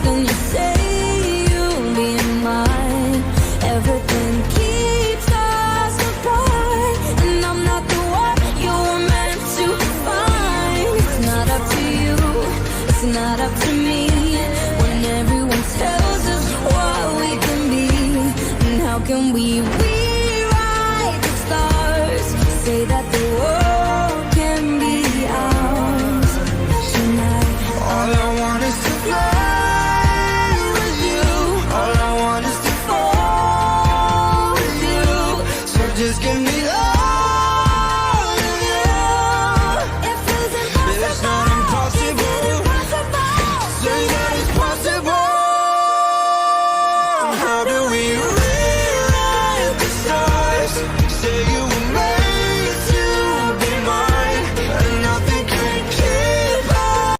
then you say you'll be mine. Everything keeps us apart, and I'm not the one you were meant to find. It's not up to you, it's not up to me, when everyone tells us what we can be. And how can we rewrite the stars? Say that the world